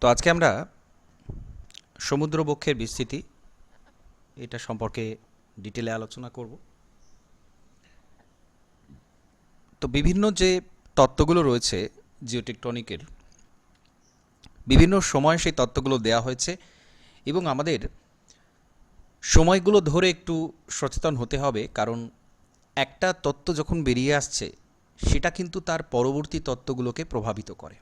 তো আজকে আমরা সমুদ্রবক্ষের বিস্তৃতি এটা সম্পর্কে ডিটেলে আলোচনা করব। তো বিভিন্ন যে তত্ত্বগুলো রয়েছে জিওটেকটনিকের, বিভিন্ন সময় সেই তত্ত্বগুলো দেয়া হয়েছে এবং আমাদের সময়গুলো ধরে একটু সচেতন হতে হবে, কারণ একটা তত্ত্ব যখন বেরিয়ে আসছে সেটা কিন্তু তার পরবর্তী তত্ত্বগুলোকে প্রভাবিত করে।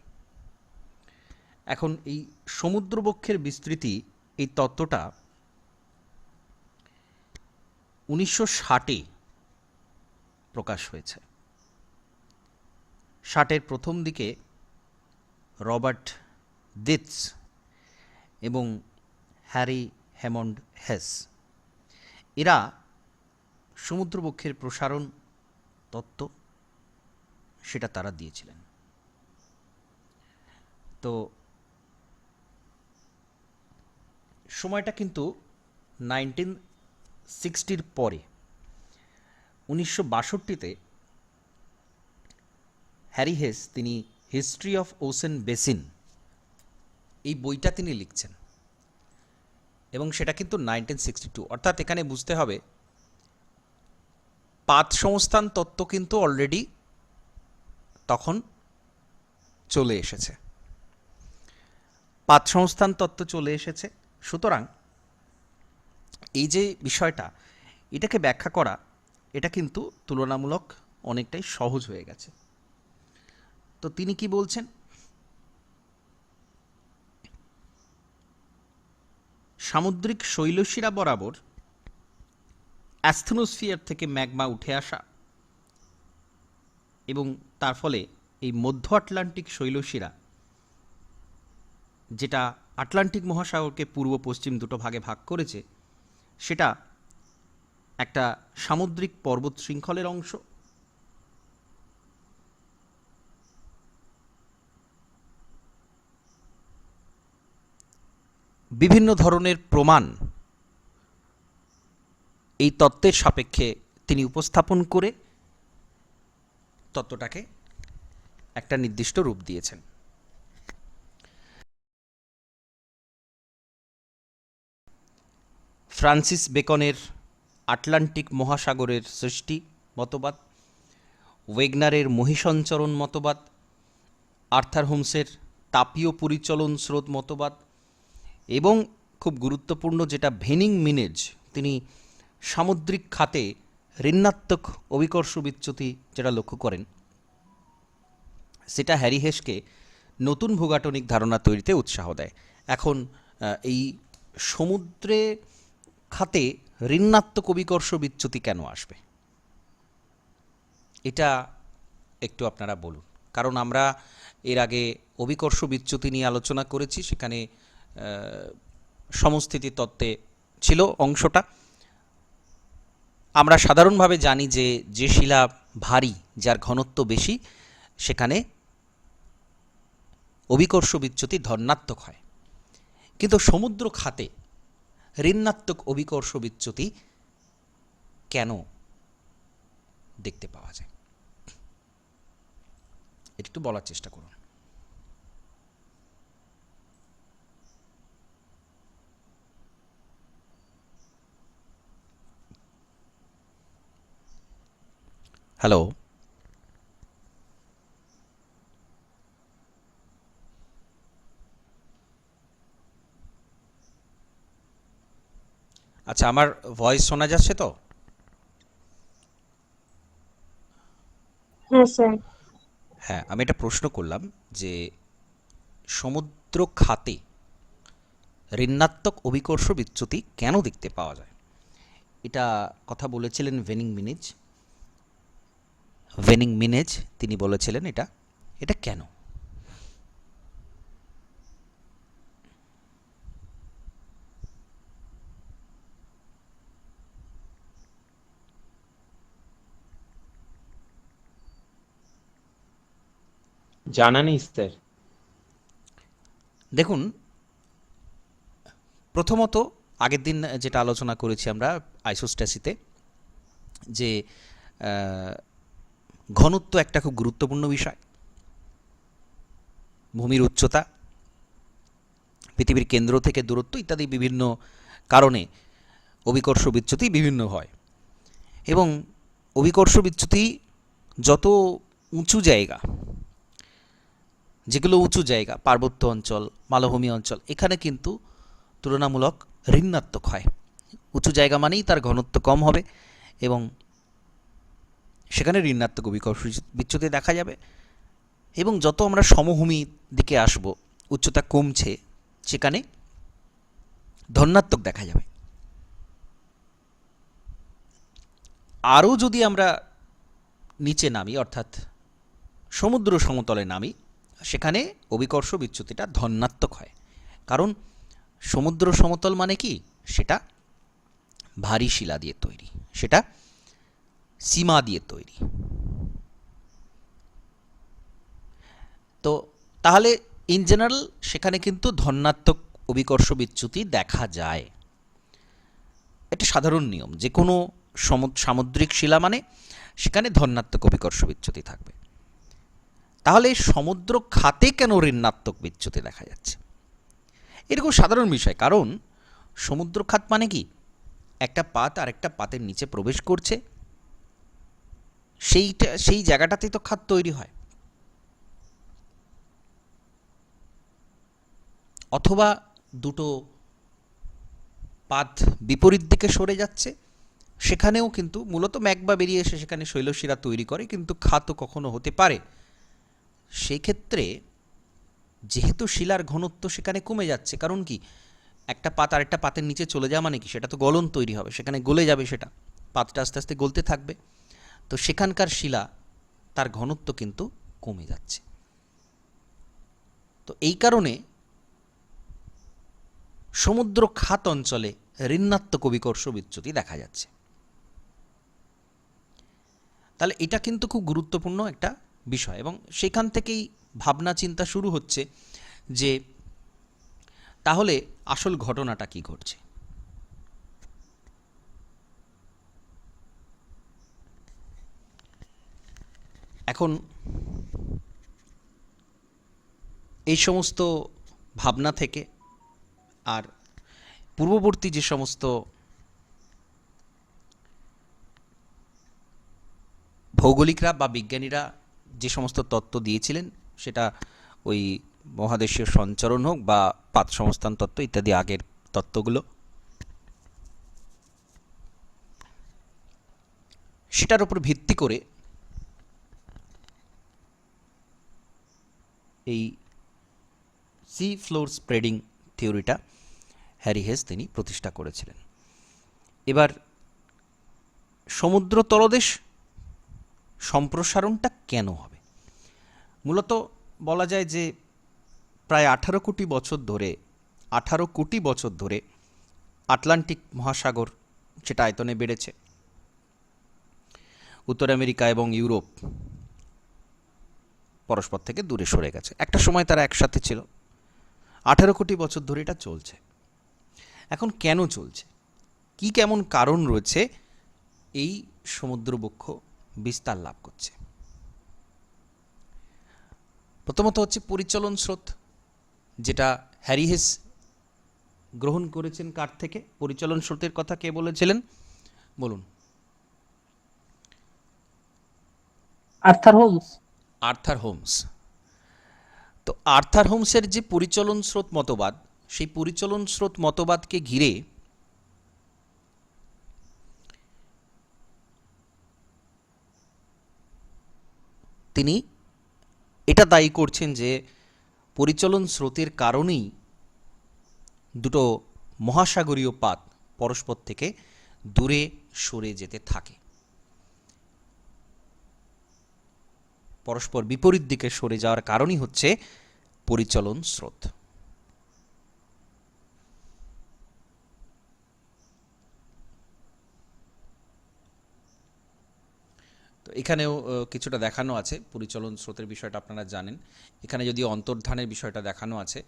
এখন এই সমুদ্রবক্ষের বিস্তৃতি এই তত্ত্বটা 1960-এ প্রকাশ হয়েছে। 60-এর প্রথম দিকে রবার্ট দিটস এবং হ্যারি হ্যামন্ড হেস এরা সমুদ্রবক্ষের প্রসারণ তত্ত্ব সেটা তারা দিয়েছিলেন। তো সময়টা কিন্তু 1960-র পরে 1962-তে হ্যারি হেস তিনি হিস্ট্রি অফ ওশেন বেসিন এই বইটা তিনি লিখছেন এবং সেটা কিন্তু 1962। অর্থাৎ এখানে বুঝতে হবে পাত সংস্থান তত্ত্ব কিন্তু অলরেডি তখন চলে এসেছে, পাত সংস্থান তত্ত্ব চলে এসেছে। সুতরাং এই যে বিষয়টা, এটাকে ব্যাখ্যা করা এটা কিন্তু তুলনামূলক অনেকটাই সহজ হয়ে গেছে। তো তিনি কি বলছেন, সামুদ্রিক শৈলশিরা বরাবর অ্যাস্থেনোস্ফিয়ার থেকে ম্যাগমা উঠে আসা এবং তার ফলে এই মধ্য আটলান্টিক শৈলশিরা, যেটা আটলান্টিক মহাসাগরকে পূর্ব পশ্চিম দুটো ভাগে ভাগ করেছে, সেটা একটা সামুদ্রিক পর্বত শৃঙ্খলের অংশ। বিভিন্ন ধরনের প্রমাণ এই তত্ত্বের সাপেক্ষে তিনি উপস্থাপন করে তত্ত্বটাকে একটা নির্দিষ্ট রূপ দিয়েছেন। ফ্রান্সিস বেকনের আটলান্টিক মহাসাগরের সৃষ্টি মতবাদ, ওয়েগনারের মহিষঞ্চরণ মতবাদ, আর্থার হোমসের তাপীয় পরিচলন স্রোত মতবাদ এবং খুব গুরুত্বপূর্ণ যেটা ভেনিং মিনেজ, তিনি সামুদ্রিক খাতে ঋণাত্মক অভিকর্ষ বিচ্যুতি যেটা লক্ষ্য করেন, সেটা হ্যারি হেসকে নতুন ভূগাটনিক ধারণা তৈরিতে উৎসাহ দেয়। এখন এই সমুদ্রে খাতে ঋণাত্মক অভিকর্ষ বিচ্যুতি কেন আসবে, এটা একটু আপনারা বলুন। কারণ আমরা এর আগে অভিকর্ষ বিচ্যুতি নিয়ে আলোচনা করেছি, সেখানে সমস্থিতি তত্ত্বে ছিল অংশটা। আমরা সাধারণভাবে জানি যে যে শিলা ভারী, যার ঘনত্ব বেশি, সেখানে অভিকর্ষ বিচ্যুতি ধনাত্মক হয়, কিন্তু সমুদ্র খাতে ঋণাত্মক অভিকর্ষ বিচ্যুতি কেন দেখতে পাওয়া যায়, এটা একটু বলার চেষ্টা করুন। হ্যালো, আচ্ছা, আমার ভয়েস শোনা যাচ্ছে তো? হ্যাঁ স্যার। হ্যাঁ, আমি একটা প্রশ্ন করলাম যে সমুদ্র খাতে ঋণাত্মক অভিকর্ষ বিচ্যুতি কেন দেখতে পাওয়া যায়, এটা কথা বলেছিলেন ভেনিং মিনেজ তিনি বলেছিলেন এটা এটা কেন। জানা নেই স্যার। দেখুন, প্রথমত আগের দিন যেটা আলোচনা করেছি আমরা আইসোস্ট্যাসিতে, যে আহ, ঘনত্ব একটা খুব গুরুত্বপূর্ণ বিষয়, ভূমির উচ্চতা, পৃথিবীর কেন্দ্র থেকে দূরত্ব ইত্যাদি বিভিন্ন কারণে অভিকর্ষ বিচ্যুতি বিভিন্ন হয়। এবং অভিকর্ষ বিচ্যুতি যত উঁচু জায়গা, যেগুলো উঁচু জায়গা, পার্বত্য অঞ্চল, মালভূমি অঞ্চল, এখানে কিন্তু তুলনামূলক ঋণাত্মক হয়। উঁচু জায়গা মানেই তার ঘনত্ব কম হবে এবং সেখানে ঋণাত্মক অভিকর্ষ বিচ্যুতি দেখা যাবে। এবং যত আমরা সমভূমির দিকে আসব, উচ্চতা কমছে, সেখানে ধনাত্মক দেখা যাবে। আরও যদি আমরা নিচে নামি, অর্থাৎ সমুদ্র সমতলে নামি, সেখানে অভিকর্ষ বিচ্যুতিটা ধনাত্মক হয়। কারণ সমুদ্র সমতল মানে কি, সেটা ভারী শিলা দিয়ে তৈরি, সেটা সীমা দিয়ে তৈরি। তো তাহলে ইন জেনারেল সেখানে কিন্তু ধনাত্মক অভিকর্ষ বিচ্যুতি দেখা যায়। এটা সাধারণ নিয়ম, যে কোনো সামুদ্রিক শিলা মানে সেখানে ধনাত্মক অভিকর্ষ বিচ্যুতি থাকবে। তাহলে সমুদ্র খাতে কেন ঋণাত্মক বিচ্যুতি দেখা যাচ্ছে? এরকম সাধারণ বিষয়, কারণ সমুদ্র খাত মানে কি, একটা পাত আর একটা পাতের নিচে প্রবেশ করছে, সেই জায়গাটাতেই তো খাত তৈরি হয়। অথবা দুটো পাত বিপরীত দিকে সরে যাচ্ছে, সেখানেও কিন্তু মূলত ম্যাগমা বেরিয়ে এসে সেখানে শৈলশিরা তৈরি করে, কিন্তু খাতও কখনো হতে পারে। সেই ক্ষেত্রে যেহেতু শিলার ঘনত্ব সেখানে কমে যাচ্ছে, কারণ কি, একটা পাত আরেকটা পাতের নিচে চলে যাওয়া মানে কি, সেটা তো গলন তৈরি হবে, সেখানে গলে যাবে, সেটা পাতটা আস্তে আস্তে গলতে থাকবে। তো সেখানকার শিলা তার ঘনত্ব কিন্তু কমে যাচ্ছে। তো এই কারণে সমুদ্র খাত অঞ্চলে ঋণাত্মক অভিকর্ষ বিচ্যুতি দেখা যাচ্ছে। তাহলে এটা কিন্তু খুব গুরুত্বপূর্ণ একটা বিষয়, এবং সেখান থেকেই ভাবনা চিন্তা শুরু হচ্ছে যে তাহলে আসল ঘটনাটা কি ঘটছে। এখন এই সমস্ত ভাবনা থেকে আর পূর্ববর্তী যে সমস্ত ভৌগোলিকরা বা বিজ্ঞানীরা যে সমস্ত তত্ত্ব দিয়েছিলেন, সেটা ওই মহাদেশীয় সঞ্চরণ হোক বা পাত সংস্থান তত্ত্ব ইত্যাদি আগের তত্ত্বগুলো, সেটার উপর ভিত্তি করে এই সি ফ্লোর স্প্রেডিং থিওরিটা হ্যারি হেস তিনি প্রতিষ্ঠা করেছিলেন। এবার সমুদ্র তলদেশ সম্প্রসারণটা কেন হবে? মূলত বলা যায় যে প্রায় 18 কোটি বছর ধরে আটলান্টিক মহাসাগর সেটা আয়তনে বেড়েছে। উত্তর আমেরিকা এবং ইউরোপ পরস্পর থেকে দূরে সরে গেছে। একটা সময় তারা একসাথে ছিল। 18 কোটি বছর ধরে এটা চলছে। এখন কেন চলছে, কি কেমন কারণ রয়েছে এই সমুদ্রবক্ষ বিস্তার লাভ করছে? প্রথমত হচ্ছে পরিচলন স্রোত, যেটা হ্যারি হেস গ্রহণ করেছেন কার থেকে? পরিচলন স্রোতের কথা কে বলেছিলেন বলুন? Arthur Holmes. Arthur Holmes. তো আর্থার হোমসের যে পরিচলন স্রোত মতবাদ, সেই পরিচলন স্রোত মতবাদকে ঘিরে তিনি এটা দায়ী করছেন যে পরিচলন স্রোতের কারণেই দুটো মহাসাগরীয় পাত পরস্পর থেকে দূরে সরে যেতে থাকে, পরস্পর বিপরীত দিকে সরে যাওয়ার কারণই হচ্ছে পরিচলন স্রোত। তো এখানেও কিছুটা দেখানো আছে পরিচলন স্রোতের বিষয়টা, আপনারা জানেন। এখানে যদিও অন্তর্ধানের বিষয়টা দেখানো আছে,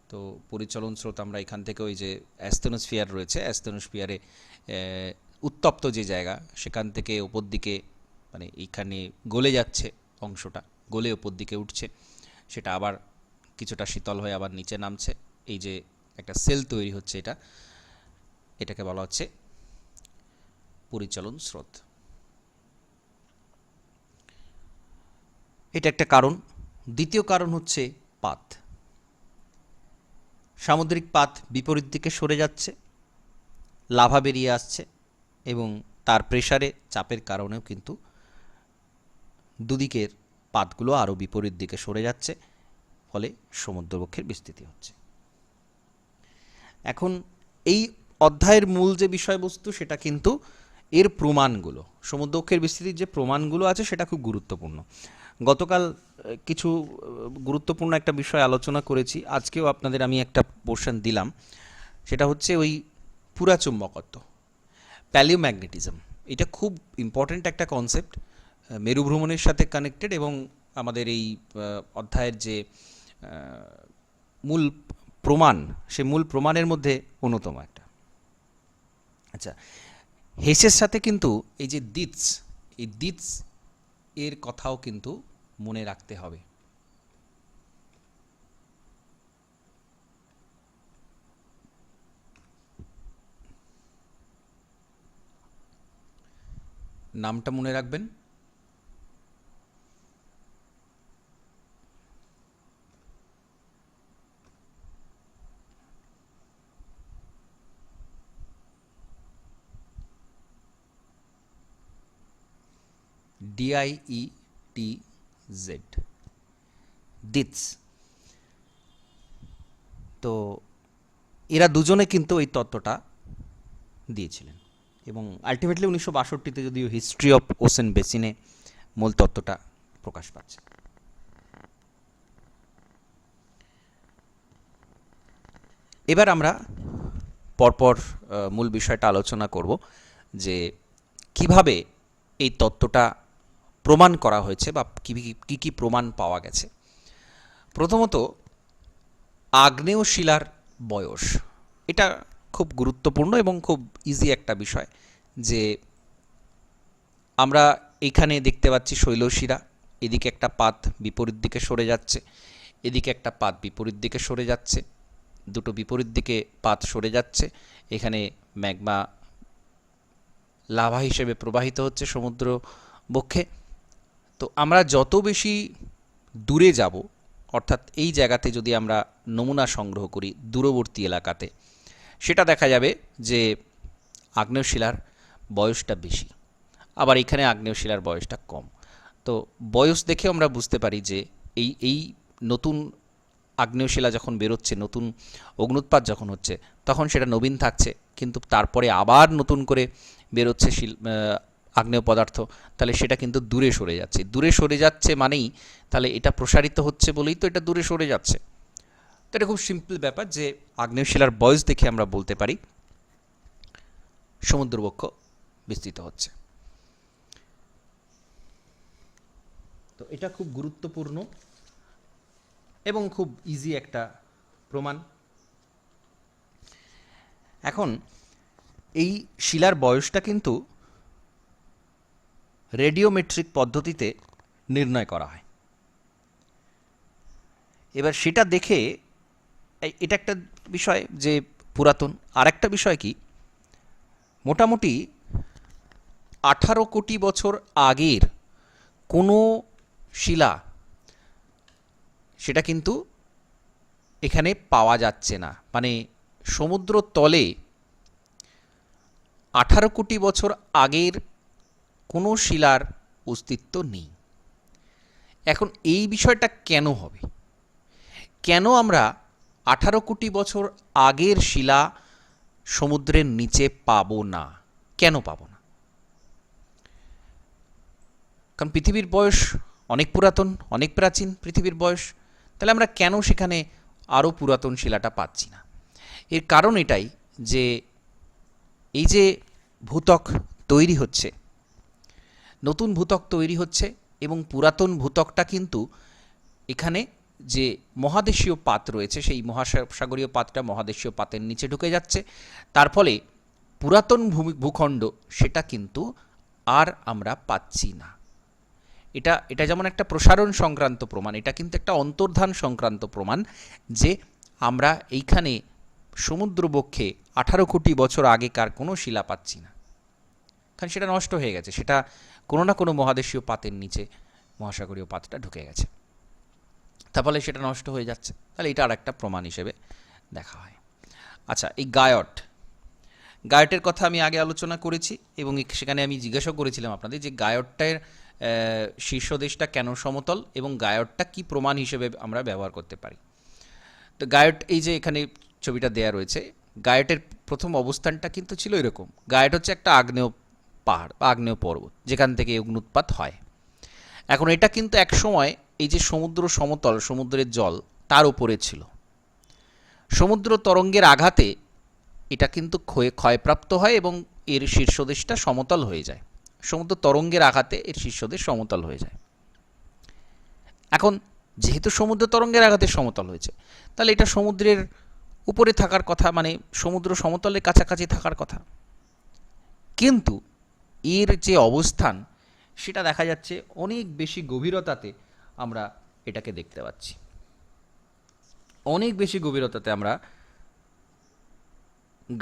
তো পরিচলন স্রোত আমরা এখান থেকে ওই যে অ্যাস্তনোস্ফিয়ার রয়েছে, অ্যাস্তনোস্ফিয়ারে উত্তপ্ত যে জায়গা, সেখান থেকে ওপর দিকে মানে এইখানে গলে যাচ্ছে, অংশটা গলে ওপর দিকে উঠছে, সেটা আবার কিছুটা শীতল হয়ে আবার নিচে নামছে, এই যে একটা সেল তৈরি হচ্ছে, এটাকে বলা হচ্ছে পরিচলন স্রোত। এটা একটা কারণ। দ্বিতীয় কারণ হচ্ছে পাত। সামুদ্রিক পাত বিপরীত দিকে সরে যাচ্ছে, লাভা বেরিয়ে আসছে এবং তার প্রেসারে চাপের কারণেও কিন্তু দুদিকের পাতগুলো আরও বিপরীত দিকে সরে যাচ্ছে, ফলে সমুদ্রবক্ষের বিস্তৃতি হচ্ছে। এখন এই অধ্যায়ের মূল যে বিষয়বস্তু সেটা কিন্তু এর প্রমাণগুলো, সমুদ্রবক্ষের বিস্তৃতির যে প্রমাণগুলো আছে সেটা খুব গুরুত্বপূর্ণ। গতকাল কিছু গুরুত্বপূর্ণ একটা বিষয় আলোচনা করেছি, আজকেও আপনাদের আমি একটা পোর্শন দিলাম, সেটা হচ্ছে ওই পুরাচুম্বকত্ব, প্যালিওম্যাগনেটিজম। এটা খুব ইম্পর্ট্যান্ট একটা কনসেপ্ট, মেরু ভ্রমণের সাথে কানেক্টেড এবং আমাদের এই অধ্যায়ের যে মূল প্রমাণ, সে মূল প্রমাণের মধ্যে অন্যতম একটা। আচ্ছা, হেসের সাথে কিন্তু এই যে দিৎস, এই দিৎস এর কথাও কিন্তু মনে রাখতে হবে। নামটা মনে রাখবেন, DIETZ, দিৎস। তো এরা দুজনে কিন্তু এই তত্ত্বটা দিয়েছিলেন এবং আলটিমেটলি 1962তে যদিও হিস্ট্রি অফ ওশেন বেসিনে মূল তত্ত্বটা প্রকাশ পাচ্ছে। এবার আমরা পরপর মূল বিষয়টা আলোচনা করব যে কিভাবে এই তত্ত্বটা প্রমাণ করা হয়েছে বা কী কী প্রমাণ পাওয়া গেছে। প্রথমত, আগ্নেয় শিলার বয়স, এটা খুব গুরুত্বপূর্ণ এবং খুব ইজি একটা বিষয় যে আমরা এইখানে দেখতে পাচ্ছি শৈলশিরা, এদিকে একটা পাত বিপরীত দিকে সরে যাচ্ছে, এদিকে একটা পাত বিপরীত দিকে সরে যাচ্ছে, দুটো বিপরীত দিকে পাত সরে যাচ্ছে, এখানে ম্যাগমা লাভা হিসেবে প্রবাহিত হচ্ছে সমুদ্র বক্ষে। তো আমরা যত বেশি দূরে যাব, অর্থাৎ এই জায়গাতে যদি আমরা নমুনা সংগ্রহ করি দূরবর্তী এলাকাতে, সেটা দেখা যাবে যে আগ্নেয় শিলার বয়সটা বেশি, আবার এখানে আগ্নেয় শিলার বয়সটা কম। তো বয়স দেখে আমরা বুঝতে পারি যে এই নতুন আগ্নেয় শিলা যখন বেরোচ্ছে, নতুন অগ্নুৎপাত যখন হচ্ছে, তখন সেটা নবীন থাকছে, কিন্তু তারপরে আবার নতুন করে বেরোচ্ছে আগ্নেয় পদার্থ, তাহলে সেটা কিন্তু দূরে সরে যাচ্ছে। দূরে সরে যাচ্ছে মানেই তাহলে এটা প্রসারিত হচ্ছে বলেই তো এটা দূরে সরে যাচ্ছে। তো এটা খুব সিম্পল ব্যাপার যে আগ্নেয় শিলার বয়স দেখে আমরা বলতে পারি সমুদ্রবক্ষ বিস্তৃত হচ্ছে। তো এটা খুব গুরুত্বপূর্ণ এবং খুব ইজি একটা প্রমাণ। এখন এই শিলার বয়সটা কিন্তু রেডিওমেট্রিক পদ্ধতিতে নির্ণয় করা হয়। এবার সেটা দেখে এটা একটা বিষয় যে পুরাতন। আর একটা বিষয় কি, মোটামুটি 18 কোটি বছর আগের কোনো শিলা সেটা কিন্তু এখানে পাওয়া যাচ্ছে না, মানে সমুদ্র তলে 18 কোটি বছর আগের কোনো শিলার অস্তিত্ব নেই। এখন এই বিষয়টা কেন হবে? কেন আমরা 18 কোটি বছর আগের শিলা সমুদ্রের নিচে পাবো না? কেন পাবো না? কারণ পৃথিবীর বয়স অনেক পুরাতন, অনেক প্রাচীন পৃথিবীর বয়স, তাহলে আমরা কেন সেখানে আরও পুরাতন শিলাটা পাচ্ছি না? এর কারণ এটাই যে এই যে ভূত্বক তৈরি হচ্ছে, নতুন ভূত্বক তৈরি হচ্ছে এবং পুরাতন ভূত্বকটা কিন্তু এখানে যে মহাদেশীয় পাত রয়েছে সেই মহাসাগরীয় পাতটা মহাদেশীয় পাতের নিচে ঢুকে যাচ্ছে। তার ফলে পুরাতন ভূখণ্ড সেটা কিন্তু আর আমরা পাচ্ছি না। এটা যেমন একটা প্রসারণ সংক্রান্ত প্রমাণ, এটা কিন্তু একটা অন্তর্ধান সংক্রান্ত প্রমাণ যে আমরা এইখানে সমুদ্রবক্ষে 18 কোটি বছর আগেকার কোনো শিলা পাচ্ছি না, কারণ সেটা নষ্ট হয়ে গেছে, সেটা কোনো না কোনো মহাদেশীয় পাতের নিচে মহাসাগরীয় পাতটা ঢুকে গেছে, তার ফলে সেটা নষ্ট হয়ে যাচ্ছে। তাহলে এটা আর একটা প্রমাণ হিসেবে দেখা হয়। আচ্ছা, এই গায়টের কথা আমি আগে আলোচনা করেছি এবং সেখানে আমি জিজ্ঞাসা করেছিলাম আপনাদের যে গায়টটার শীর্ষদেশটা কেন সমতল এবং গায়টটা কি প্রমাণ হিসেবে আমরা ব্যবহার করতে পারি। তো গায়ট, এই যে এখানে ছবিটা দেয়া রয়েছে, গায়টের প্রথম অবস্থানটা কিন্তু ছিল এরকম। গায়ট হচ্ছে একটা আগ্নেয় পাহাড় বা আগ্নেয় পর্বত যেখান থেকে অগ্নুৎপাত হয়। এখন এটা কিন্তু এক সময় এই যে সমুদ্র সমতল, সমুদ্রের জল তার উপরে ছিল। সমুদ্র তরঙ্গের আঘাতে এটা কিন্তু ক্ষয়প্রাপ্ত হয় এবং এর শীর্ষদেশটা সমতল হয়ে যায়। সমুদ্র তরঙ্গের আঘাতে এর শীর্ষদেশ সমতল হয়ে যায়। এখন যেহেতু সমুদ্র তরঙ্গের আঘাতে সমতল হয়েছে, তাহলে এটা সমুদ্রের উপরে থাকার কথা, মানে সমুদ্র সমতলের কাছাকাছি থাকার কথা। কিন্তু এর যে অবস্থান সেটা দেখা যাচ্ছে অনেক বেশি গভীরতাতে আমরা এটাকে দেখতে পাচ্ছি। অনেক বেশি গভীরতাতে আমরা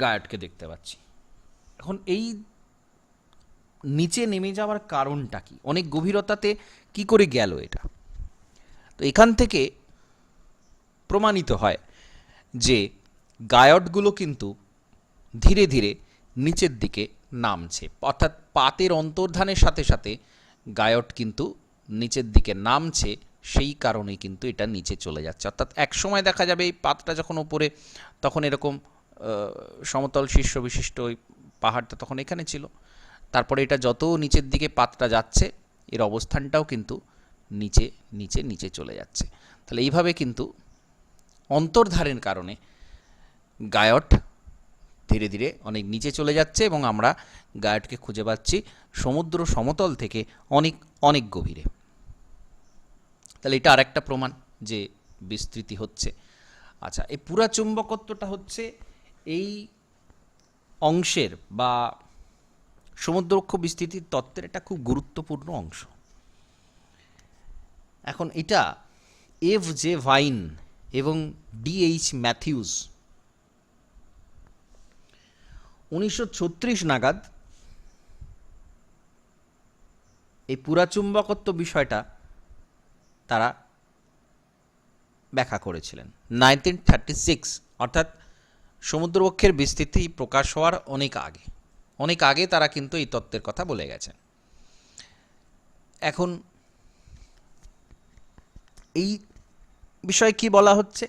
গায়টকে দেখতে পাচ্ছি। এখন এই নিচে নেমে যাওয়ার কারণটা কি, অনেক গভীরতাতে কি করে গেল এটা? তো এখান থেকে প্রমাণিত হয় যে গায়টগুলো কিন্তু ধীরে ধীরে নিচের দিকে নামছে, অর্থাৎ পাতের অন্তর্ধানের সাথে সাথে গায়ট কিন্তু নিচের দিকে নামছে, সেই কারণেই কিন্তু এটা নিচে চলে যাচ্ছে। অর্থাৎ এক সময় দেখা যাবে এই পাতটা যখন উপরে, তখন এরকম সমতল শীর্ষ বিশিষ্ট ওই পাহাড়টা তখন এখানে ছিল। তারপরে এটা যত নিচের দিকে পাতটা যাচ্ছে এর অবস্থানটাও কিন্তু নিচে নিচে নিচে চলে যাচ্ছে। তাহলে এইভাবে কিন্তু অন্তর্ধারের কারণে গায়ট ধীরে ধীরে অনেক নিচে চলে যাচ্ছে এবং আমরা গায়টকে খুঁজে পাচ্ছি সমুদ্র সমতল থেকে অনেক অনেক গভীরে। তাহলে এটা আরেকটা প্রমাণ যে বিস্তৃতি হচ্ছে। আচ্ছা, এই পুরা চুম্বকত্বটা হচ্ছে এই অংশের বা সমুদ্রবক্ষ বিস্তৃতির তত্ত্বের একটা খুব গুরুত্বপূর্ণ অংশ। এখন এটা এফ জে ভাইন এবং ডিএইচ ম্যাথিউস 1936 নাগাদ এই পুরাচুম্বকত্ব বিষয়টা তারা ব্যাখ্যা করেছিলেন 1936, অর্থাৎ সমুদ্রবক্ষের বিস্তৃতি প্রকাশ হওয়ার অনেক আগে তারা কিন্তু এই তত্ত্বের কথা বলে গেছেন। এখন এই বিষয়ে কি বলা হচ্ছে,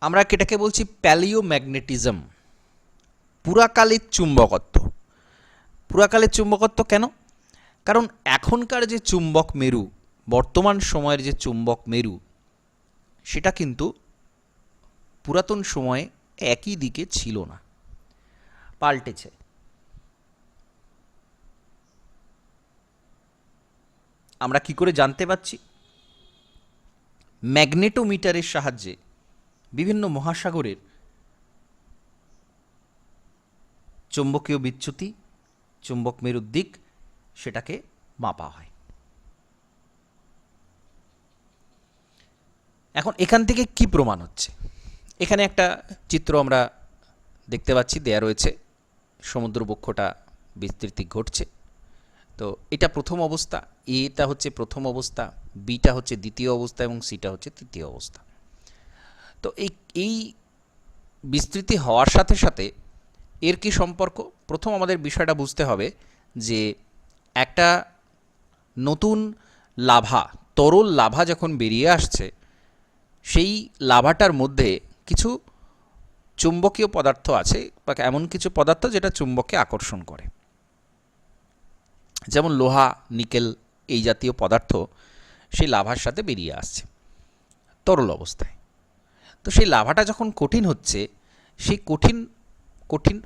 আমরা এটাকে বলছি প্যালিওম্যাগনেটিজম, পুরাকালীন চুম্বকত্ব। পুরাকালের চুম্বকত্ব কেন? কারণ এখনকার যে চুম্বক মেরু, বর্তমান সময়ের যে চুম্বক মেরু, সেটা কিন্তু পুরাতন সময়ে একই দিকে ছিল না, পাল্টেছে। আমরা কি করে জানতে পাচ্ছি? ম্যাগনেটোমিটারের সাহায্যে বিভিন্ন মহাসাগরের চুম্বকীয় বিচ্যুতি, চুম্বক মেরুর দিক, সেটাকে মাপা হয়। এখন এখান থেকে কি প্রমাণ হচ্ছে? এখানে একটা চিত্র আমরা দেখতে পাচ্ছি, দেয়া রয়েছে, সমুদ্রবক্ষটা বিস্তৃতি ঘটছে। তো এটা প্রথম অবস্থা, এটা হচ্ছে প্রথম অবস্থা, বিটা হচ্ছে দ্বিতীয় অবস্থা এবং সিটা হচ্ছে তৃতীয় অবস্থা। তো এই বিস্তৃতি হওয়ার সাথে সাথে এর কি সম্পর্ক? প্রথম আমাদের বিষয়টা বুঝতে হবে যে একটা নতুন লাভা, তরল লাভা যখন বেরিয়ে আসছে, সেই লাভাটার মধ্যে কিছু চুম্বকীয় পদার্থ আছে বা এমন কিছু পদার্থ যেটা চুম্বককে আকর্ষণ করে, যেমন লোহা, নিকেল, এই জাতীয় পদার্থ সেই লাভার সাথে বেরিয়ে আসছে তরল অবস্থায়। তো সেই লাভাটা যখন কঠিন হচ্ছে, সেই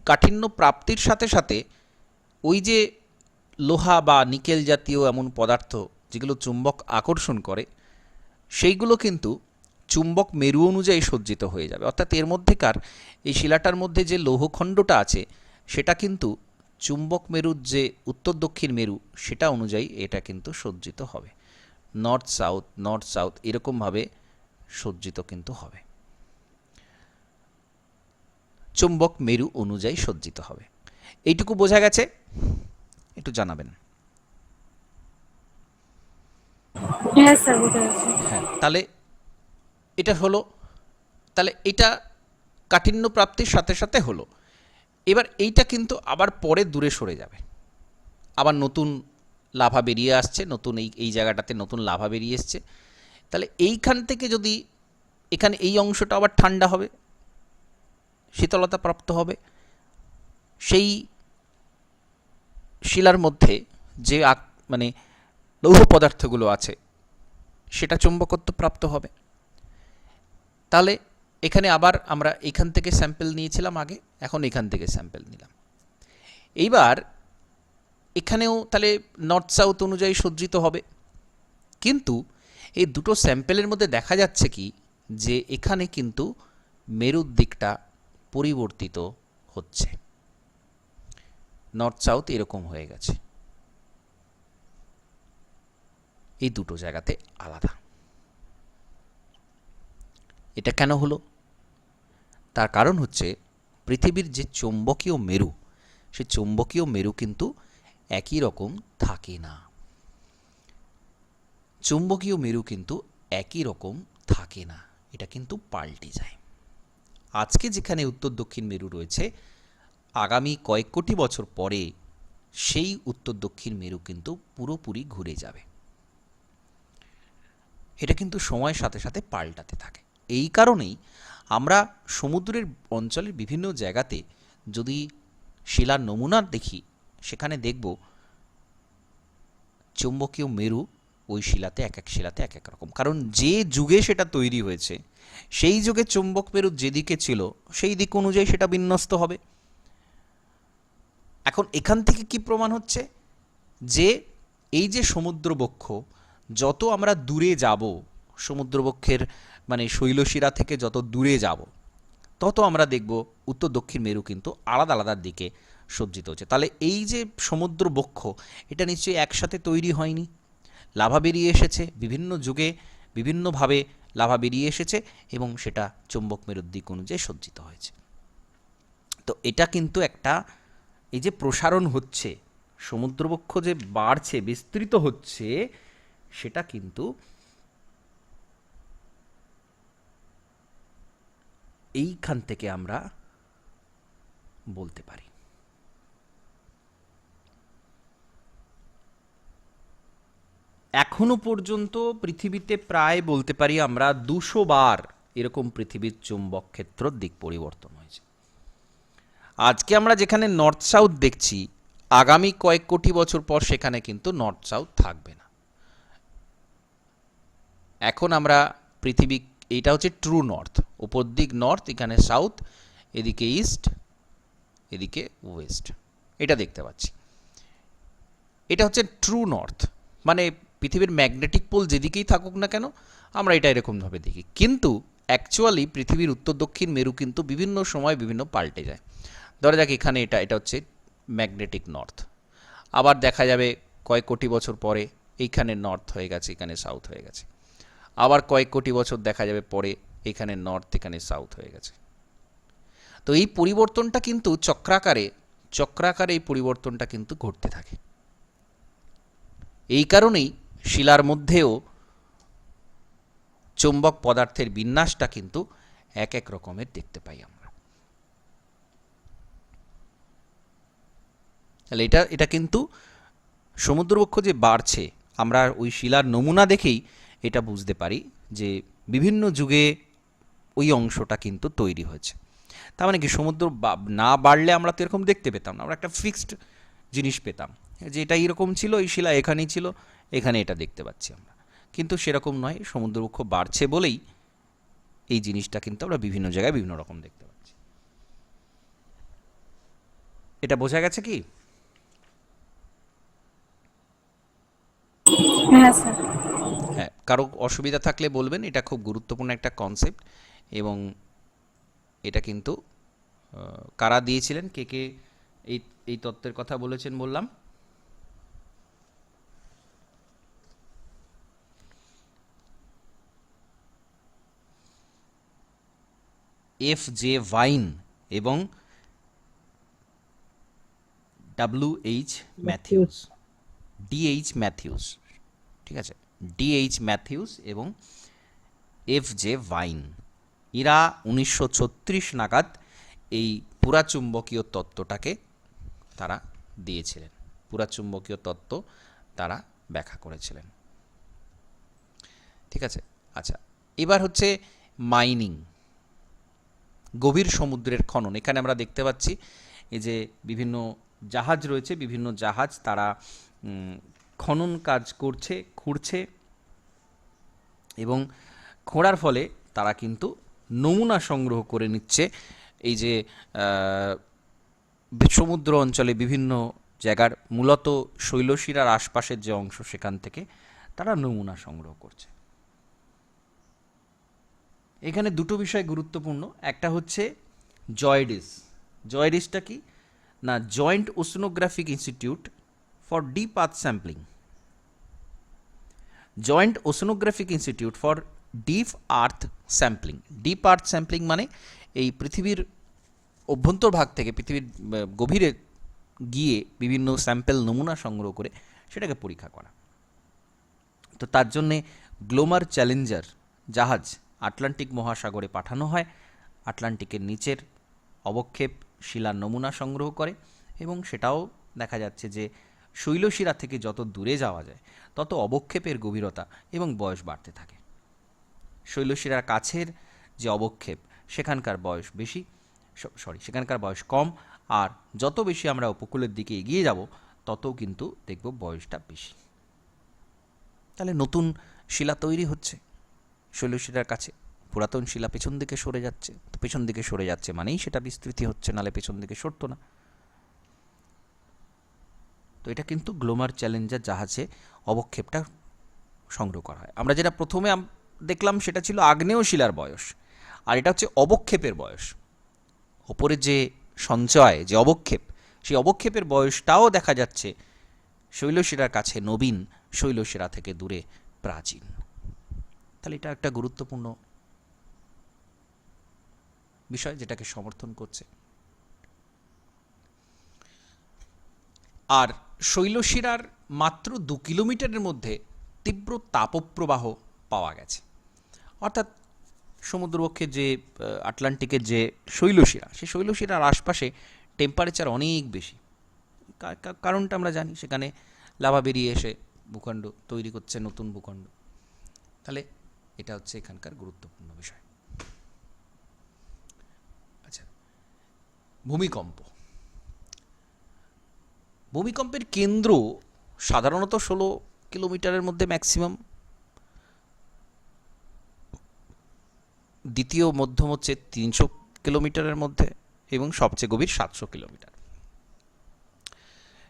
কাঠিন্য প্রাপ্তির সাথে সাথে ওই যে লোহা বা নিকেল জাতীয় এমন পদার্থ যেগুলো চুম্বক আকর্ষণ করে, সেইগুলো কিন্তু চুম্বক মেরু অনুযায়ী সজ্জিত হয়ে যাবে। অর্থাৎ এর মধ্যেকার এই শিলাটার মধ্যে যে লৌহখণ্ডটা আছে সেটা কিন্তু চুম্বক মেরুর যে উত্তর দক্ষিণ মেরু সেটা অনুযায়ী এটা কিন্তু সজ্জিত হবে, নর্থ সাউথ এরকমভাবে সজ্জিত কিন্তু হবে, চুম্বক মেরু অনুযায়ী সজ্জিত হবে। এইটুকু বোঝা গেছে? একটু জানাবেন। হ্যাঁ স্যার, বুঝতে পারছি। হ্যাঁ, তাহলে এটা হলো, তাহলে এটা কাঠিন্য প্রাপ্তির সাথে সাথে হলো। এবার এইটা কিন্তু আবার পরে দূরে সরে যাবে, আবার নতুন লাভা বেরিয়ে আসছে, নতুন এই জায়গাটাতে নতুন লাভা বেরিয়ে এসছে। তাহলে এইখান থেকে যদি এখানে এই অংশটা আবার ঠান্ডা হবে, শীতলতা প্রাপ্ত হবে, সেই শিলার মধ্যে যে মানে লৌহ পদার্থগুলো আছে সেটা চুম্বকত্ব প্রাপ্ত হবে। তাহলে এখানে আবার আমরা এখান থেকে স্যাম্পল নিয়েছিলাম আগে, এখন এখান থেকে স্যাম্পল নিলাম। এইবার এখানেও তাহলে নর্থ সাউথ অনুযায়ী সজ্জিত হবে, কিন্তু এই দুটো স্যাম্পেলের মধ্যে দেখা যাচ্ছে কি যে এখানে কিন্তু মেরুর দিকটা পরিবর্তিত হচ্ছে, নর্থ সাউথ এরকম হয়ে গেছে, এই দুটো জায়গাতে আলাদা। এটা কেন হলো? তার কারণ হচ্ছে পৃথিবীর যে চৌম্বকীয় মেরু, সেই চৌম্বকীয় মেরু কিন্তু একই রকম থাকে না। চৌম্বকীয় মেরু কিন্তু একই রকম থাকে না, এটা কিন্তু পাল্টে যায়। আজকে যেখানে উত্তর দক্ষিণ মেরু রয়েছে, আগামী কয়েক কোটি বছর পরে সেই উত্তর দক্ষিণ মেরু কিন্তু পুরোপুরি ঘুরে যাবে। এটা কিন্তু সময়ের সাথে সাথে পাল্টাতে থাকে। এই কারণেই আমরা সমুদ্রের অঞ্চলের বিভিন্ন জায়গাতে যদি শিলার নমুনা দেখি, সেখানে দেখব চৌম্বকীয় মেরু ওই শিলাতে এক এক শিলাতে এক এক রকম, কারণ যে যুগে সেটা তৈরি হয়েছে সেই যুগে চৌম্বক মেরু যেদিকে ছিল সেই দিক অনুযায়ী সেটা বিন্যস্ত হবে। এখন এখান থেকে কি প্রমাণ হচ্ছে যে এই যে সমুদ্রবক্ষ, যত আমরা দূরে যাব, সমুদ্রবক্ষের মানে শৈলশিরা থেকে যত দূরে যাব, তত আমরা দেখব উত্তর দক্ষিণ মেরু কিন্তু আলাদা আলাদা দিকে সজ্জিত হচ্ছে। তাহলে এই যে সমুদ্রবক্ষ, এটা নিশ্চয়ই একসাথে তৈরি হয়নি, লাভা বেরিয়ে এসেছে, বিভিন্ন যুগে বিভিন্নভাবে লাভা বেরিয়ে এসেছে এবং সেটা চৌম্বক মেরুর দিক অনুযায়ী সজ্জিত হয়েছে। তো এটা কিন্তু একটা, এই যে প্রসারণ হচ্ছে, সমুদ্রবক্ষ যে বাড়ছে, বিস্তৃত হচ্ছে, সেটা কিন্তু এইখান থেকে আমরা বলতে পারি। এখনো পর্যন্ত পৃথিবীতে প্রায় বলতে পারি আমরা 200 বার এরকম পৃথিবীর চুম্বক ক্ষেত্র দিক পরিবর্তন হয়েছে। আজকে আমরা যেখানে নর্থ সাউথ দেখছি, আগামী কয়েক কোটি বছর পর সেখানে কিন্তু নর্থ সাউথ থাকবে না। এখন আমরা পৃথিবী, এটা হচ্ছে ট্রু নর্থ, উপর দিক নর্থ, এখানে সাউথ, এদিকে ইস্ট, এদিকে ওয়েস্ট, এটা দেখতে পাচ্ছি। এটা হচ্ছে ট্রু নর্থ, মানে পৃথিবীর ম্যাগনেটিক পোল যেদিকেই থাকুক না কেন আমরা এটা এরকমভাবে দেখি, কিন্তু অ্যাকচুয়ালি পৃথিবীর উত্তর দক্ষিণ মেরু কিন্তু বিভিন্ন সময় বিভিন্ন পাল্টে যায়। ধরা যাক এখানে এটা হচ্ছে ম্যাগনেটিক নর্থ, আবার দেখা যাবে কয়েক কোটি বছর পরে এইখানে নর্থ হয়ে গেছে, এখানে সাউথ হয়ে গেছে, আবার কয়েক কোটি বছর দেখা যাবে পরে এখানে নর্থ, এখানে সাউথ হয়ে গেছে। তো এই পরিবর্তনটা কিন্তু চক্রাকারে এই পরিবর্তনটা কিন্তু ঘটতে থাকে। এই কারণেই শিলার মধ্যেও চৌম্বক পদার্থের বিন্যাসটা কিন্তু এক এক রকমের দেখতে পাই আমরা। তাহলে এটা কিন্তু সমুদ্রবক্ষ যে বাড়ছে, আমরা ওই শিলার নমুনা দেখেই এটা বুঝতে পারি যে বিভিন্ন যুগে ওই অংশটা কিন্তু তৈরি হয়েছে। তার মানে কি সমুদ্র না বাড়লে আমরা তো এরকম দেখতে পেতাম না, আমরা একটা ফিক্সড জিনিস পেতাম যে এটা এরকম ছিল, এই শিলা এখানেই ছিল, এখানে এটা দেখতে পাচ্ছি আমরা। কিন্তু সেরকম নয়, সমুদ্রবক্ষ বাড়ছে বলেই এই জিনিসটা কিন্তু আমরা বিভিন্ন জায়গায় বিভিন্ন রকম দেখতে পাচ্ছি। এটা বোঝা গেছে কি? হ্যাঁ স্যার। হ্যাঁ, কারো অসুবিধা থাকলে বলবেন, এটা খুব গুরুত্বপূর্ণ একটা কনসেপ্ট এবং এটা কিন্তু কারা দিয়েছিলেন, কে কে এই এই তত্ত্বের কথা বলেছেন বললাম? এফ জে ভাইন এবং WH ম্যাথিউস, DH ম্যাথিউস, ঠিক আছে, DH ম্যাথিউস এবং এফ জে ভাইন, এরা 1936 নাগাদ এই পুরাচুম্বকীয় তত্ত্বটাকে তারা দিয়েছিলেন, পুরাচুম্বকীয় তত্ত্ব তারা ব্যাখ্যা করেছিলেন। ঠিক আছে, আচ্ছা, এবার হচ্ছে মাইনিং, গভীর সমুদ্রের খনন। এখানে আমরা দেখতে পাচ্ছি এই যে বিভিন্ন জাহাজ রয়েছে, বিভিন্ন জাহাজ তারা খনন কাজ করছে, খুঁড়ছে, এবং খোঁড়ার ফলে তারা কিন্তু নমুনা সংগ্রহ করে নিচ্ছে। এই যে সমুদ্র অঞ্চলে বিভিন্ন জায়গার মূলত শৈলশিরার আশপাশের যে অংশ, সেখান থেকে তারা নমুনা সংগ্রহ করছে। এখানে দুটো বিষয় গুরুত্বপূর্ণ, একটা হচ্ছে জয়েডিস। জয়েডিসটা কি না, joint oceanographic institute for deep earth sampling, joint oceanographic institute for deep earth sampling. Deep earth sampling মানে এই পৃথিবীর অভ্যন্তরভাগ থেকে, পৃথিবীর গভীরে গিয়ে বিভিন্ন স্যাম্পেল নমুনা সংগ্রহ করে সেটাকে পরীক্ষা করা। তো তার জন্যে গ্লোমার চ্যালেঞ্জার জাহাজ আটলান্টিক মহাসাগরে পাঠানো হয়, আটলান্টিকের নিচের অবক্ষেপ শিলার নমুনা সংগ্রহ করে, এবং সেটাও দেখা যাচ্ছে যে শৈলশিরা থেকে যত দূরে যাওয়া যায় তত অবক্ষেপের গভীরতা এবং বয়স বাড়তে থাকে। শৈলশিরার কাছের যে অবক্ষেপ সেখানকার বয়স বেশি, সেখানকার বয়স কম, আর যত বেশি আমরা উপকূলের দিকে এগিয়ে যাব তত কিন্তু দেখব বয়সটা বেশি। তাহলে নতুন শিলা তৈরি হচ্ছে শৈলশিরার কাছে, পুরাতন শিলা পেছন দিকে সরে যাচ্ছে, তো পেছন দিকে সরে যাচ্ছে মানেই সেটা বিস্তৃতি হচ্ছে, নালে পেছন দিকে সরতো না। তো এটা কিন্তু গ্লোমার চ্যালেঞ্জার জাহাজে অবক্ষেপটা সংগ্রহ করা হয়। আমরা যেটা প্রথমে দেখলাম সেটা ছিল আগ্নেয় শিলার বয়স, আর এটা হচ্ছে অবক্ষেপের বয়স। ওপরে যে সঞ্চয়, যে অবক্ষেপ, সেই অবক্ষেপের বয়সটাও দেখা যাচ্ছে শৈলশিরার কাছে নবীন, শৈলশিরা থেকে দূরে প্রাচীন। তাহলে এটা একটা গুরুত্বপূর্ণ বিষয় যেটাকে সমর্থন করছে। আর শৈলশিরার মাত্র 2 কিলোমিটারের মধ্যে তীব্র তাপপ্রবাহ পাওয়া গেছে, অর্থাৎ সমুদ্রবক্ষের যে আটলান্টিকের যে শৈলশিরা, সেই শৈলশিরার আশপাশে টেম্পারেচার অনেক বেশি। কারণটা আমরা জানি, সেখানে লাভা বেরিয়ে এসে ভূখণ্ড তৈরি করছে, নতুন ভূখণ্ড। তাহলে এটা হচ্ছে এখানকার গুরুত্বপূর্ণ বিষয়। আচ্ছা, ভূমিকম্প। ভূমিকম্পের কেন্দ্র সাধারণত 16 কিলোমিটারের মধ্যে ম্যাক্সিমাম, দ্বিতীয় মধ্যম হচ্ছে 300 কিলোমিটারের মধ্যে, এবং সবচেয়ে গভীর 700 কিলোমিটার।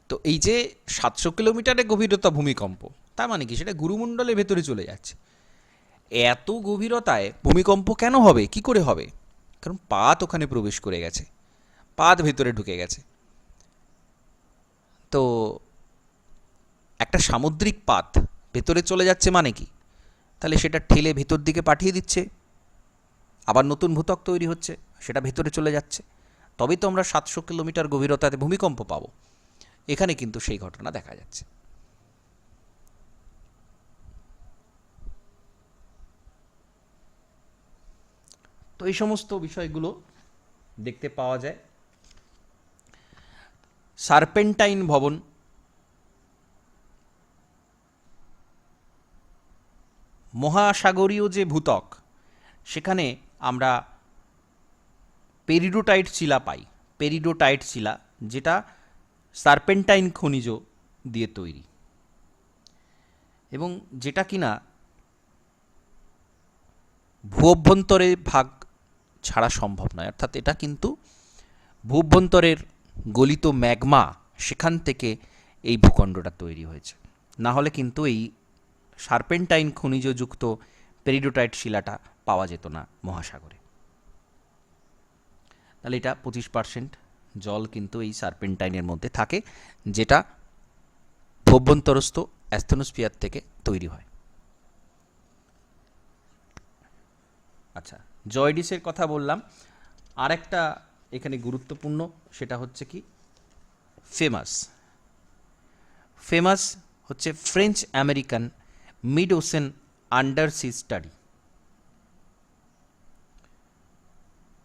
তো এই যে 700 কিলোমিটারের গভীরতা ভূমিকম্প, তার মানে কি সেটা গুরুমণ্ডলের ভেতরে চলে যাচ্ছে। এত গভীরতায় ভূমিকম্প কেন হবে, কি করে হবে? কারণ পাত ওখানে প্রবেশ করে গেছে, পাত ভেতরে ঢুকে গেছে। তো একটা সামুদ্রিক পাত ভেতরে চলে যাচ্ছে মানে কি, তাহলে সেটা ঠেলে ভেতর দিকে পাঠিয়ে দিচ্ছে, আবার নতুন ভূত্বক তৈরি হচ্ছে, সেটা ভেতরে চলে যাচ্ছে, তবেই তো আমরা 700 কিলোমিটার গভীরতাতে ভূমিকম্প পাবো। এখানে কিন্তু সেই ঘটনা দেখা যাচ্ছে। তো এই সমস্ত বিষয়গুলো দেখতে পাওয়া যায়। সার্পেন্টাইন ভবন, মহাসাগরীয় যে ভূত্বক, সেখানে আমরা পেরিডোটাইট শিলা পাই, পেরিডোটাইট শিলা, যেটা সার্পেন্টাইন খনিজ দিয়ে তৈরি, এবং যেটা কিনা ভূঅভ্যন্তরে ভাগ ছাড়া সম্ভব নয়। অর্থাৎ এটা কিন্তু ভূঅভ্যন্তরের গলিত ম্যাগমা, সেখান থেকে এই ভূখণ্ডটা তৈরি হয়েছে, না হলে কিন্তু এই সার্পেন্টাইন খনিজযুক্ত পেরিডোটাইট শিলাটা পাওয়া যেত না মহাসাগরে। তাহলে এটা 25% জল কিন্তু এই সার্পেন্টাইনের মধ্যে থাকে, যেটা ভূঅভ্যন্তরস্থ অ্যাস্থেনোস্ফিয়ার থেকে তৈরি হয়। আচ্ছা, জয়েডিসের কথা বললাম, আরেকটা এখানে গুরুত্বপূর্ণ, সেটা হচ্ছে কি ফেমাস। ফেমাস হচ্ছে French American mid ocean under sea study.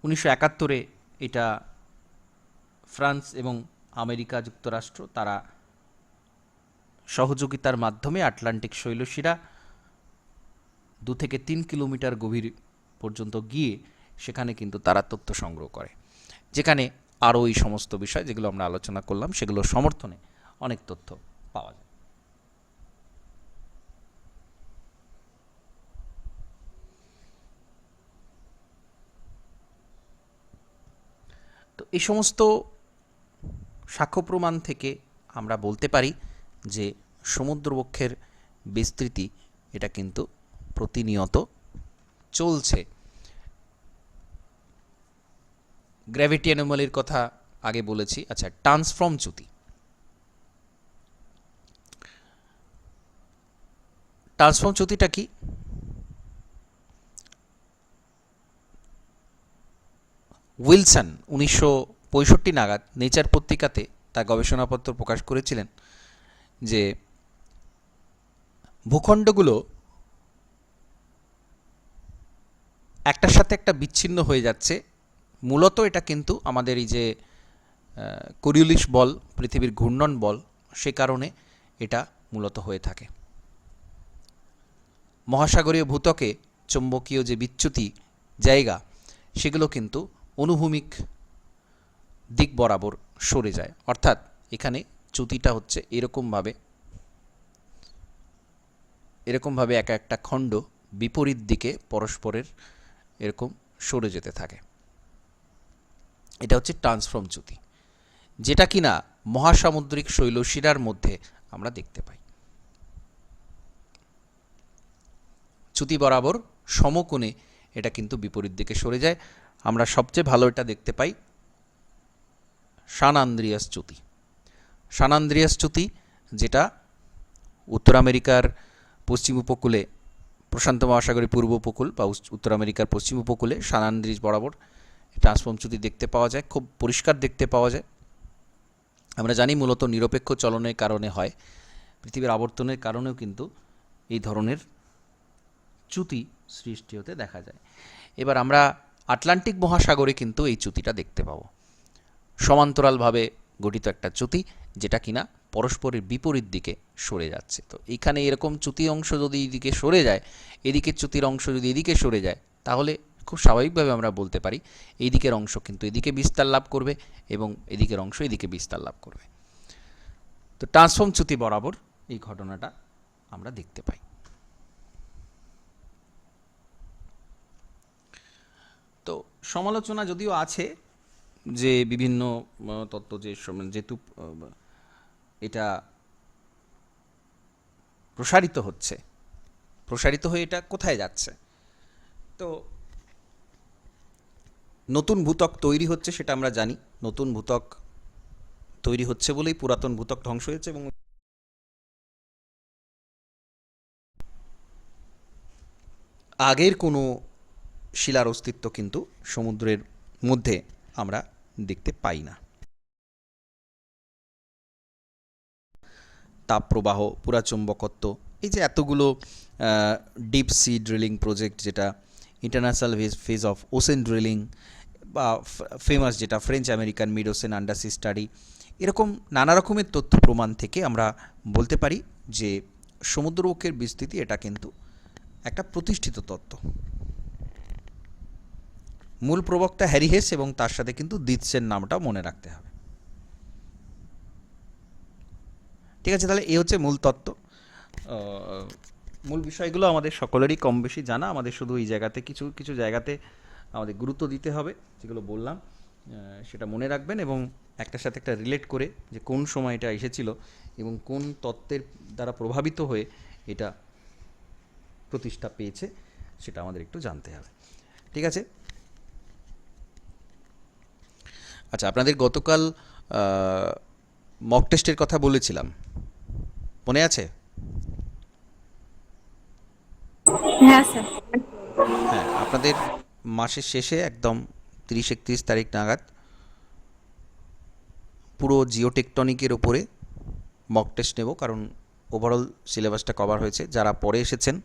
1971 এটা ফ্রান্স এবং আমেরিকা যুক্তরাষ্ট্র তারা সহযোগিতার মাধ্যমে আটলান্টিক শৈলশিরা 2 থেকে 3 কিলোমিটার গভীর পর্যন্ত গিয়ে সেখানে কিন্তু তারা তথ্য সংগ্রহ করে, যেখানে আরও এই সমস্ত বিষয় যেগুলো আমরা আলোচনা করলাম সেগুলোর সমর্থনে অনেক তথ্য পাওয়া যায়। তো এই সমস্ত সাক্ষ্য প্রমাণ থেকে আমরা বলতে পারি যে সমুদ্রবক্ষের বিস্তৃতি এটা কিন্তু প্রতিনিয়ত চলছে। গ্র্যাভিটি অ্যানোমালির কথা আগে বলেছি। আচ্ছা, ট্রান্সফর্ম চ্যুতি। ট্রান্সফর্ম চ্যুতিটা কি? উইলসন 1965 নাগাদ নেচার পত্রিকাতে তার গবেষণাপত্র প্রকাশ করেছিলেন যে ভূখণ্ডগুলো একটার সাথে একটা বিচ্ছিন্ন হয়ে যাচ্ছে। মূলত এটা কিন্তু আমাদের এই যে কোরিওলিস বল, পৃথিবীর ঘূর্ণন বল, সে কারণে এটা মূলত হয়ে থাকে। মহাসাগরীয় ভূত্বকে চৌম্বকীয় যে বিচ্যুতি জায়গা সেগুলো কিন্তু অনুভূমিক দিক বরাবর সরে যায়, অর্থাৎ এখানে চ্যুতিটা হচ্ছে এরকমভাবে এক একটা খণ্ড বিপরীত দিকে পরস্পরের এরকম সরে যেতে থাকে। এটা হচ্ছে ট্রান্সফর্ম চ্যুতি, যেটা কিনা মহাসামুদ্রিক শৈলশিরার মধ্যে আমরা দেখতে পাই। চ্যুতি বরাবর সমকোণে এটা কিন্তু বিপরীত দিকে সরে যায়। আমরা সবচেয়ে ভালো এটা দেখতে পাই সান আন্দ্রিয়াস চ্যুতি। সান আন্দ্রিয়াস চ্যুতি যেটা উত্তর আমেরিকার পশ্চিম উপকূলে, প্রশান্ত মহাসাগরের পূর্ব উপকূল বা উত্তর আমেরিকার পশ্চিম উপকূলে সান আন্দ্রিয়াস বরাবর ট্রান্সফর্ম চ্যুতি দেখতে পাওয়া যায়, খুব পরিষ্কার দেখতে পাওয়া যায়। আমরা জানি মূলত নিরপেক্ষ চলনের কারণে হয়, পৃথিবীর আবর্তনের কারণেও কিন্তু এই ধরনের চ্যুতি সৃষ্টি হতে দেখা যায়। এবার আমরা আটলান্টিক মহাসাগরে কিন্তু এই চ্যুতিটা দেখতে পাবো, সমান্তরালভাবে গঠিত একটা চ্যুতি যেটা কিনা পরস্পরের বিপরীত দিকে সরে যাচ্ছে। তো এইখানে এরকম চ্যুতি অংশ যদি এদিকে সরে যায়, এদিকের চ্যুতির অংশ যদি এদিকে সরে যায়, তাহলে খুব স্বাভাবিকভাবে আমরা বলতে পারি এই দিকের অংশ কিন্তু এদিকে বিস্তার লাভ করবে এবং এদিকের অংশ এদিকে বিস্তার লাভ করবে। তো ট্রান্সফর্ম চ্যুতি বরাবর এই ঘটনাটা আমরা দেখতে পাই। তো সমালোচনা যদিও আছে যে বিভিন্ন তত্ত্ব যে যেহেতু এটা প্রসারিত হয়ে এটা কোথায় যাচ্ছে, তো নতুন ভূত্বক তৈরি হচ্ছে সেটা আমরা জানি। নতুন ভূত্বক তৈরি হচ্ছে বলেই পুরাতন ভূত্বক ধ্বংস হয়েছে এবং আগের কোনো শিলার অস্তিত্ব কিন্তু সমুদ্রের মধ্যে আমরা দেখতে পাই না। তাপপ্রবাহ, পুরাচুম্বকত্ব, এই যে এতগুলো ডিপ সি ড্রিলিং প্রজেক্ট, যেটা international phase of ocean drilling বা ফেমাস যেটা French American mid ocean under sea study, এরকম নানা রকমের তথ্য প্রমাণ থেকে আমরা বলতে পারি যে সমুদ্রবক্ষের বিস্তৃতি এটা কিন্তু একটা প্রতিষ্ঠিত তত্ত্ব। মূল প্রবক্তা হ্যারি হেস এবং তার সাথে কিন্তু দিৎসের নামটাও মনে রাখতে হবে। ঠিক আছে, তাহলে এই হচ্ছে মূল তত্ত্ব। মূল বিষয়গুলো আমাদের সকলেরই কম বেশি জানা, আমাদের শুধু এই জায়গাতে কিছু কিছু জায়গাতে আমাদের গুরুত্ব দিতে হবে, যেগুলো বললাম সেটা মনে রাখবেন এবং একটার সাথে একটা রিলেট করে যে কোন সময় এটা এসেছিল এবং কোন তত্ত্বের দ্বারা প্রভাবিত হয়ে এটা প্রতিষ্ঠা পেয়েছে সেটা আমাদের একটু জানতে হবে। ঠিক আছে। আচ্ছা, আপনাদের গতকাল মক টেস্টের কথা বলেছিলাম, মনে আছে? হ্যাঁ স্যার। হ্যাঁ, আপনাদের মাসের শেষে একদম 30-31 তারিখ নাগাদ পুরো জিওটেকটনিকের ওপরে মক টেস্ট নেব, কারণ ওভারঅল সিলেবাসটা কভার হয়েছে। যারা পরে এসেছেন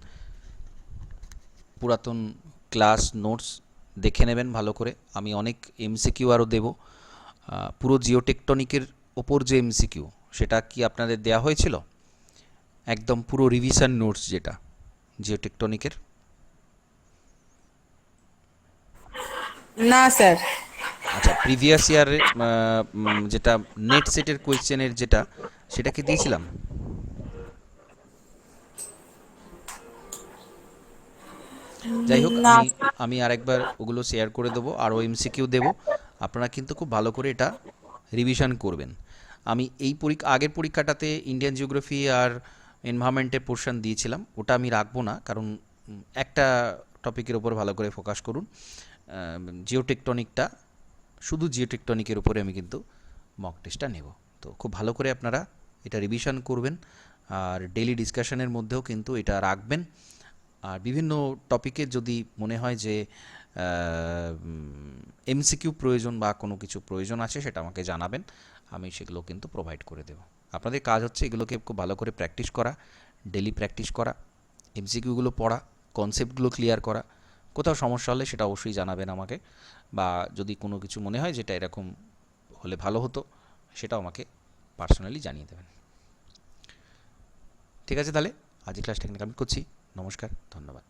পুরাতন ক্লাস নোটস দেখে নেবেন ভালো করে। আমি অনেক এমসিকিউ আরও দেব। পুরো জিওটেকটনিকের ওপর যে এমসিকিউ সেটা কি আপনাদের দেয়া হয়েছিল? একদম পুরো রিভিশন নোটস যেটা জিওটেকটনিকের। না স্যার। আচ্ছা, প্রিভিয়াস ইয়ারের যেটা নেট সেটের কোয়েশ্চেনের যেটা, সেটা কি দিয়েছিলাম? যাই হোক, না আমি আরেকবার ওগুলো শেয়ার করে দেবো, আরও এমসিকিউ দেবো। আপনারা কিন্তু খুব ভালো করে এটা রিভিশন করবেন। আমি এই আগের পরীক্ষাটাতে ইন্ডিয়ান জিওগ্রাফি আর এনভায়রনমেন্টের পোর্শন দিয়েছিলাম, ওটা আমি রাখবো না, কারণ একটা টপিকের ওপর ভালো করে ফোকাস করুন। জিওটেকটনিকটা, শুধু জিওটেকটনিকের উপরে আমি কিন্তু মক টেস্টটা নেব। তো খুব ভালো করে আপনারা এটা রিভিশন করবেন, আর ডেইলি ডিসকাশনের মধ্যেও কিন্তু এটা রাখবেন। আর বিভিন্ন টপিকে যদি মনে হয় যে এমসিকিউ প্রয়োজন বা কোনো কিছু প্রয়োজন আছে, সেটা আমাকে জানাবেন, আমি সেগুলো কিন্তু প্রোভাইড করে দেব। আপনাদের কাজ হচ্ছে এগুলোকে খুব ভালো করে প্র্যাকটিস করা, ডেলি প্র্যাকটিস করা, এমসিকিউগুলো পড়া, কনসেপ্টগুলো ক্লিয়ার করা। কোথাও সমস্যা হলে সেটা অবশ্যই জানাবেন আমাকে, বা যদি কোনো কিছু মনে হয় যেটা এরকম হলে ভালো হতো, সেটাও আমাকে পার্সোনালি জানিয়ে দেবেন। ঠিক আছে, তাহলে আজকে ক্লাসটা এখানে কমপ্লিট করছি। নমস্কার, ধন্যবাদ।